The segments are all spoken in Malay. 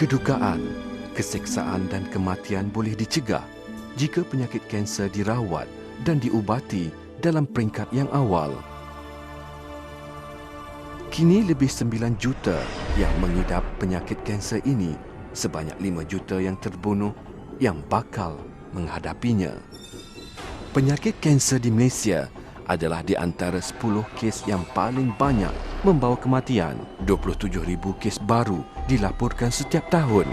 Kedukaan, keseksaan dan kematian boleh dicegah jika penyakit kanser dirawat dan diubati dalam peringkat yang awal. Kini lebih 9 juta yang mengidap penyakit kanser ini, sebanyak 5 juta yang terbunuh yang bakal menghadapinya. Penyakit kanser di Malaysia adalah di antara 10 kes yang paling banyak membawa kematian. 27,000 kes baru dilaporkan setiap tahun.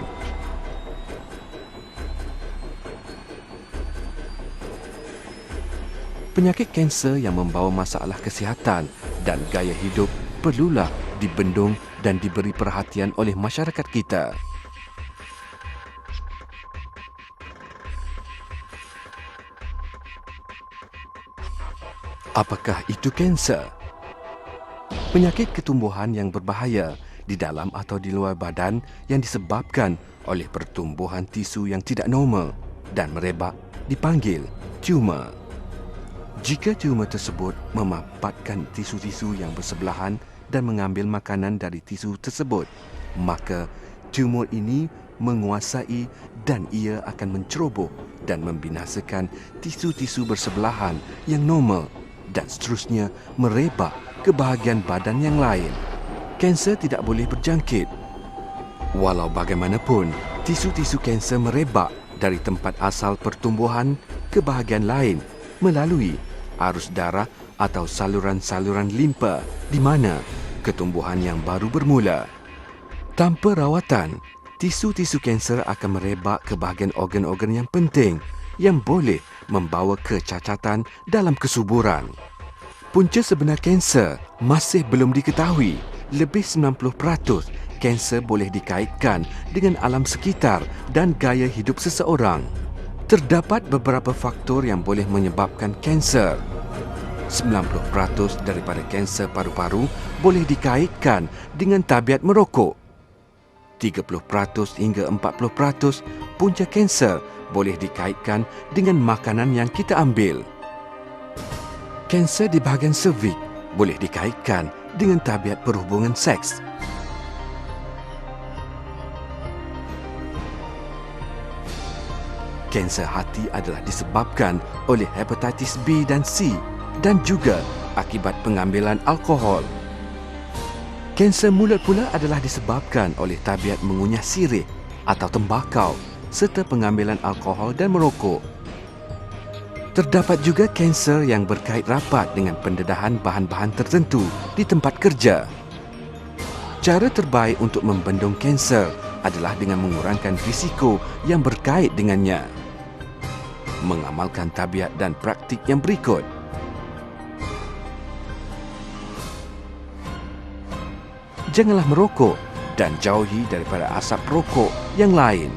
Penyakit kanser yang membawa masalah kesihatan dan gaya hidup perlulah dibendung dan diberi perhatian oleh masyarakat kita. Apakah itu kanser? Penyakit ketumbuhan yang berbahaya di dalam atau di luar badan yang disebabkan oleh pertumbuhan tisu yang tidak normal dan merebak dipanggil tumor. Jika tumor tersebut memapatkan tisu-tisu yang bersebelahan dan mengambil makanan dari tisu tersebut, maka tumor ini menguasai dan ia akan menceroboh dan membinasakan tisu-tisu bersebelahan yang normal dan seterusnya merebak ke bahagian badan yang lain. Kanser tidak boleh berjangkit. Walau bagaimanapun, tisu-tisu kanser merebak dari tempat asal pertumbuhan ke bahagian lain melalui arus darah atau saluran-saluran limpa di mana ketumbuhan yang baru bermula. Tanpa rawatan, tisu-tisu kanser akan merebak ke bahagian organ-organ yang penting yang boleh membawa kecacatan dalam kesuburan. Punca sebenar kanser masih belum diketahui. Lebih 90% kanser boleh dikaitkan dengan alam sekitar dan gaya hidup seseorang. Terdapat beberapa faktor yang boleh menyebabkan kanser. 90% daripada kanser paru-paru boleh dikaitkan dengan tabiat merokok. 30% hingga 40% punca kanser boleh dikaitkan dengan makanan yang kita ambil. Kanser di bahagian cervix boleh dikaitkan dengan tabiat perhubungan seks. Kanser hati adalah disebabkan oleh hepatitis B dan C dan juga akibat pengambilan alkohol. Kanser mulut pula adalah disebabkan oleh tabiat mengunyah sirih atau tembakau serta pengambilan alkohol dan merokok. Terdapat juga kanser yang berkait rapat dengan pendedahan bahan-bahan tertentu di tempat kerja. Cara terbaik untuk membendung kanser adalah dengan mengurangkan risiko yang berkait dengannya. Mengamalkan tabiat dan praktik yang berikut. Janganlah merokok dan jauhi daripada asap rokok yang lain.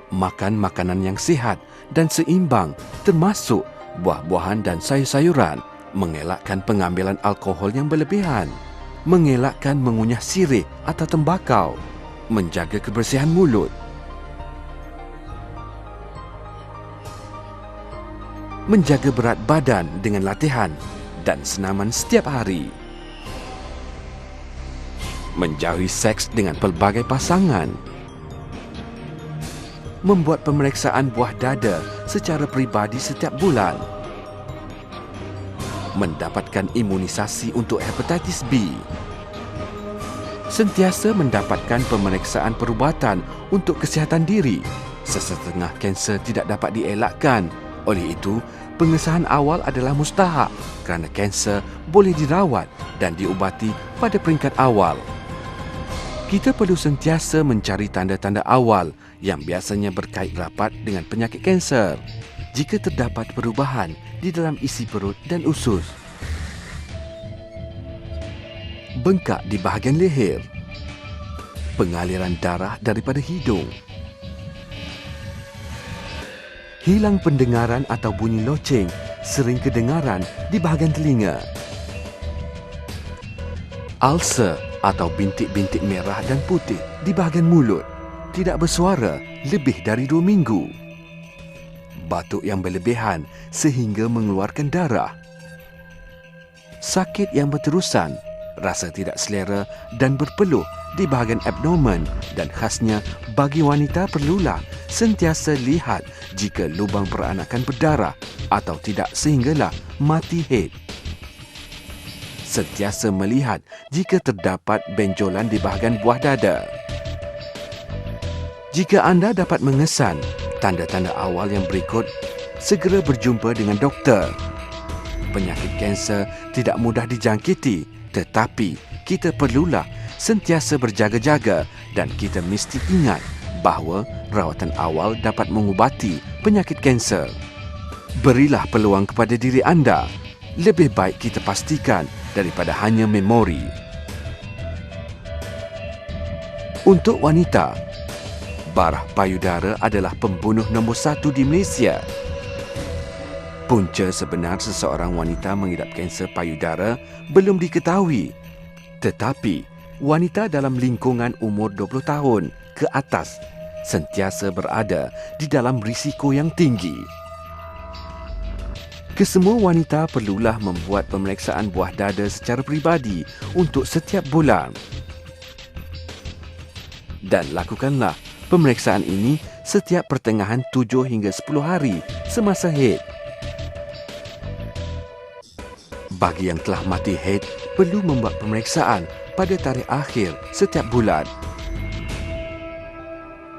Makan makanan yang sihat dan seimbang termasuk buah-buahan dan sayur-sayuran. Mengelakkan pengambilan alkohol yang berlebihan. Mengelakkan mengunyah sirih atau tembakau. Menjaga kebersihan mulut. Menjaga berat badan dengan latihan dan senaman setiap hari. Menjauhi seks dengan pelbagai pasangan. Membuat pemeriksaan buah dada secara peribadi setiap bulan. Mendapatkan imunisasi untuk hepatitis B. Sentiasa mendapatkan pemeriksaan perubatan untuk kesihatan diri. Sesetengah kanser tidak dapat dielakkan. Oleh itu, pengesahan awal adalah mustahak kerana kanser boleh dirawat dan diubati pada peringkat awal. Kita perlu sentiasa mencari tanda-tanda awal yang biasanya berkait rapat dengan penyakit kanser. Jika terdapat perubahan di dalam isi perut dan usus. Bengkak di bahagian leher. Pengaliran darah daripada hidung. Hilang pendengaran atau bunyi loceng sering kedengaran di bahagian telinga. Ulcer atau bintik-bintik merah dan putih di bahagian mulut. Tidak bersuara lebih dari 2 minggu. Batuk yang berlebihan sehingga mengeluarkan darah. Sakit yang berterusan rasa tidak selera dan berpeluh di bahagian abdomen, dan khasnya bagi wanita perlulah sentiasa lihat jika lubang peranakan berdarah atau tidak sehinggalah mati haid. Sentiasa melihat jika terdapat benjolan di bahagian buah dada. Jika anda dapat mengesan tanda-tanda awal yang berikut, segera berjumpa dengan doktor. Penyakit kanser tidak mudah dijangkiti, tetapi kita perlulah sentiasa berjaga-jaga dan kita mesti ingat bahawa rawatan awal dapat mengubati penyakit kanser. Berilah peluang kepada diri anda. Lebih baik kita pastikan daripada hanya memori. Untuk wanita, barah payudara adalah pembunuh nombor 1 di Malaysia. Punca sebenar seseorang wanita mengidap kanser payudara belum diketahui. Tetapi, wanita dalam lingkungan umur 20 tahun ke atas sentiasa berada di dalam risiko yang tinggi. Kesemua wanita perlulah membuat pemeriksaan buah dada secara peribadi untuk setiap bulan. Dan lakukanlah pemeriksaan ini setiap pertengahan 7 hingga 10 hari semasa haid. Bagi yang telah mati haid, perlu membuat pemeriksaan pada tarikh akhir setiap bulan.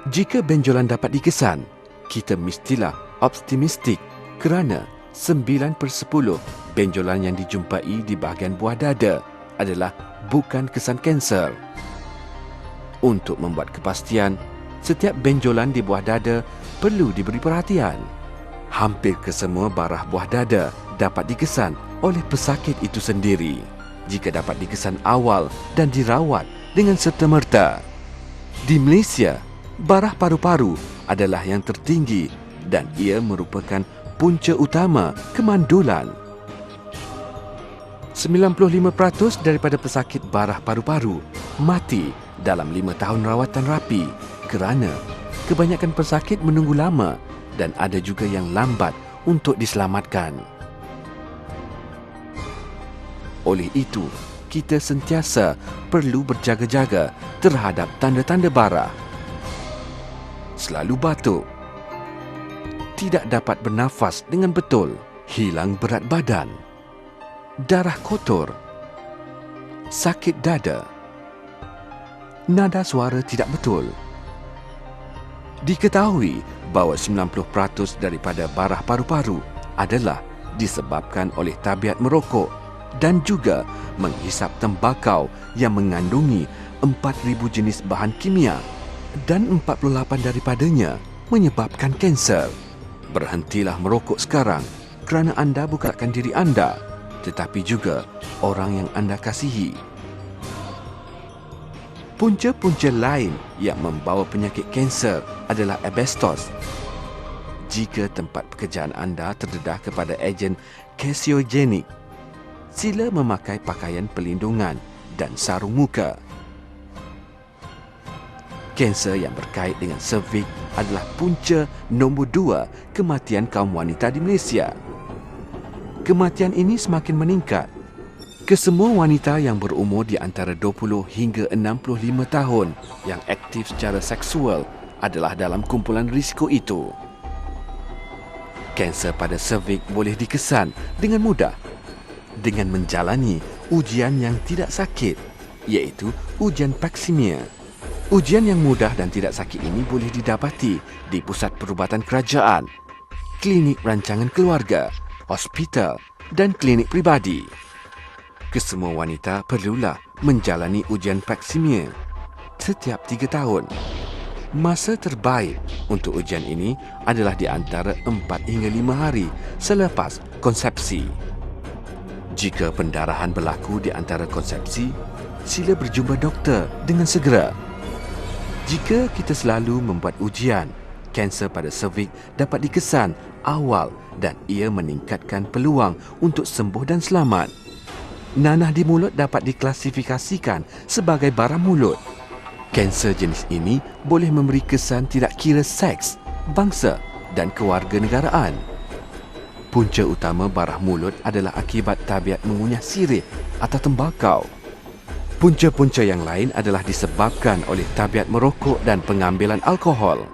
Jika benjolan dapat dikesan, kita mestilah optimistik kerana 9/10 benjolan yang dijumpai di bahagian buah dada adalah bukan kesan kanser. Untuk membuat kepastian, setiap benjolan di buah dada perlu diberi perhatian. Hampir kesemua barah buah dada dapat dikesan oleh pesakit itu sendiri jika dapat dikesan awal dan dirawat dengan serta-merta. Di Malaysia, barah paru-paru adalah yang tertinggi dan ia merupakan punca utama kemandulan. 95% daripada pesakit barah paru-paru mati dalam 5 tahun rawatan rapi kerana kebanyakan pesakit menunggu lama dan ada juga yang lambat untuk diselamatkan. Oleh itu, kita sentiasa perlu berjaga-jaga terhadap tanda-tanda barah. Selalu batuk, tidak dapat bernafas dengan betul, hilang berat badan, darah kotor, sakit dada, nada suara tidak betul. Diketahui bahawa 90% daripada barah paru-paru adalah disebabkan oleh tabiat merokok dan juga menghisap tembakau yang mengandungi 4,000 jenis bahan kimia dan 48 daripadanya menyebabkan kanser. Berhentilah merokok sekarang kerana anda bukankan diri anda, tetapi juga orang yang anda kasihi. Punca-punca lain yang membawa penyakit kanser adalah asbestos. Jika tempat pekerjaan anda terdedah kepada ejen karsiogenik, sila memakai pakaian pelindungan dan sarung muka. Kanser yang berkait dengan cervix adalah punca nombor 2 kematian kaum wanita di Malaysia. Kematian ini semakin meningkat. Kesemua wanita yang berumur di antara 20 hingga 65 tahun yang aktif secara seksual adalah dalam kumpulan risiko itu. Kanser pada cervix boleh dikesan dengan mudah dengan menjalani ujian yang tidak sakit, iaitu ujian Pap smear. Ujian yang mudah dan tidak sakit ini boleh didapati di pusat perubatan kerajaan, klinik rancangan keluarga, hospital dan klinik pribadi. Kesemua wanita perlulah menjalani ujian Pap smear setiap 3 tahun. Masa terbaik untuk ujian ini adalah di antara 4 hingga 5 hari selepas konsepsi. Jika pendarahan berlaku di antara konsepsi, sila berjumpa doktor dengan segera. Jika kita selalu membuat ujian, kanser pada cervix dapat dikesan awal dan ia meningkatkan peluang untuk sembuh dan selamat. Nanah di mulut dapat diklasifikasikan sebagai barah mulut. Kanser jenis ini boleh memberi kesan tidak kira seks, bangsa dan kewarganegaraan. Punca utama barah mulut adalah akibat tabiat mengunyah sirih atau tembakau. Punca-punca yang lain adalah disebabkan oleh tabiat merokok dan pengambilan alkohol.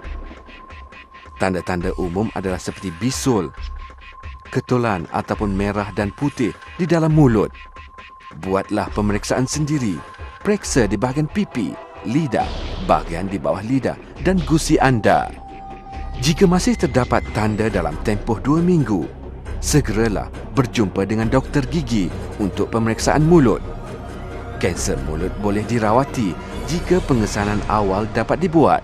Tanda-tanda umum adalah seperti bisul, ketulan ataupun merah dan putih di dalam mulut. Buatlah pemeriksaan sendiri. Periksa di bahagian pipi, lidah, bahagian di bawah lidah dan gusi anda. Jika masih terdapat tanda dalam tempoh 2 minggu, segeralah berjumpa dengan doktor gigi untuk pemeriksaan mulut. Kanser mulut boleh dirawati jika pengesanan awal dapat dibuat.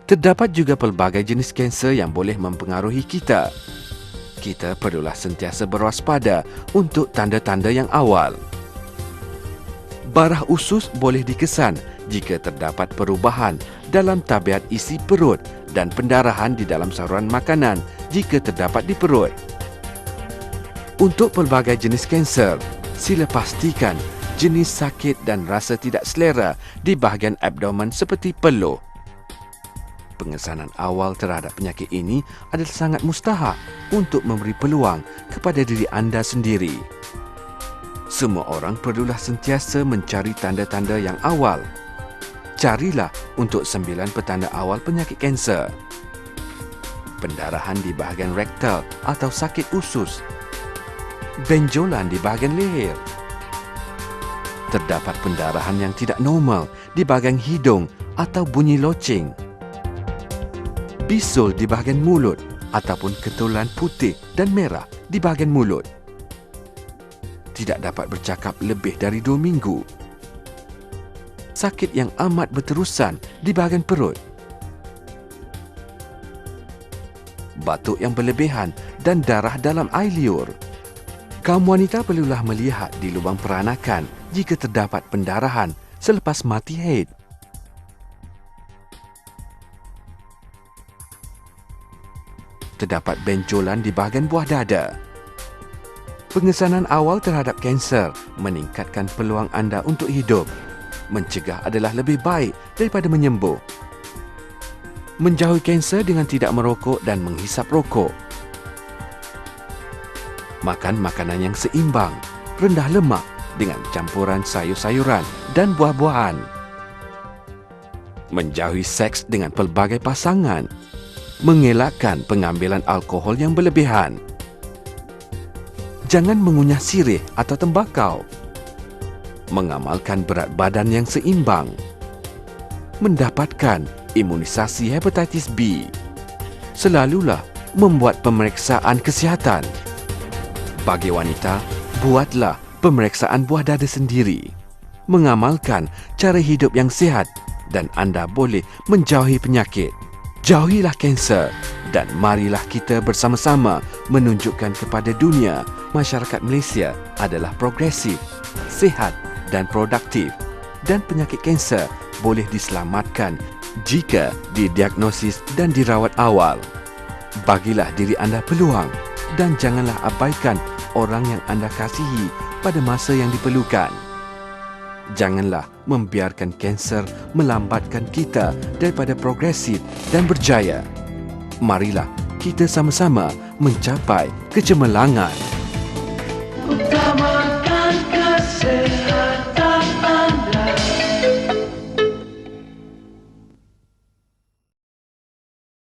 Terdapat juga pelbagai jenis kanser yang boleh mempengaruhi kita. Kita perlulah sentiasa berwaspada untuk tanda-tanda yang awal. Barah usus boleh dikesan jika terdapat perubahan dalam tabiat isi perut dan pendarahan di dalam saluran makanan jika terdapat di perut. Untuk pelbagai jenis kanser, sila pastikan jenis sakit dan rasa tidak selera di bahagian abdomen seperti peluh. Pengesanan awal terhadap penyakit ini adalah sangat mustahak untuk memberi peluang kepada diri anda sendiri. Semua orang perlulah sentiasa mencari tanda-tanda yang awal. Carilah untuk 9 petanda awal penyakit kanser. Pendarahan di bahagian rektal atau sakit usus, benjolan di bahagian leher, terdapat pendarahan yang tidak normal di bahagian hidung atau bunyi loceng, bisul di bahagian mulut ataupun ketulan putih dan merah di bahagian mulut, tidak dapat bercakap lebih dari 2 minggu, sakit yang amat berterusan di bahagian perut, batuk yang berlebihan dan darah dalam air liur. Kaum wanita perlulah melihat di lubang peranakan jika terdapat pendarahan selepas mati haid. Terdapat benjolan di bahagian buah dada. Pengesanan awal terhadap kanser meningkatkan peluang anda untuk hidup. Mencegah adalah lebih baik daripada menyembuh. Menjauhi kanser dengan tidak merokok dan menghisap rokok. Makan makanan yang seimbang, rendah lemak dengan campuran sayur-sayuran dan buah-buahan. Menjauhi seks dengan pelbagai pasangan. Mengelakkan pengambilan alkohol yang berlebihan. Jangan mengunyah sirih atau tembakau. Mengamalkan berat badan yang seimbang. Mendapatkan imunisasi hepatitis B. Selalulah membuat pemeriksaan kesihatan. Bagi wanita, buatlah pemeriksaan buah dada sendiri. Mengamalkan cara hidup yang sihat dan anda boleh menjauhi penyakit. Jauhilah kanser dan marilah kita bersama-sama menunjukkan kepada dunia masyarakat Malaysia adalah progresif, sihat dan produktif, dan penyakit kanser boleh diselamatkan jika didiagnosis dan dirawat awal. Bagilah diri anda peluang dan janganlah abaikan orang yang anda kasihi pada masa yang diperlukan. Janganlah membiarkan kanser melambatkan kita daripada progresif dan berjaya. Marilah kita sama-sama mencapai kecemerlangan.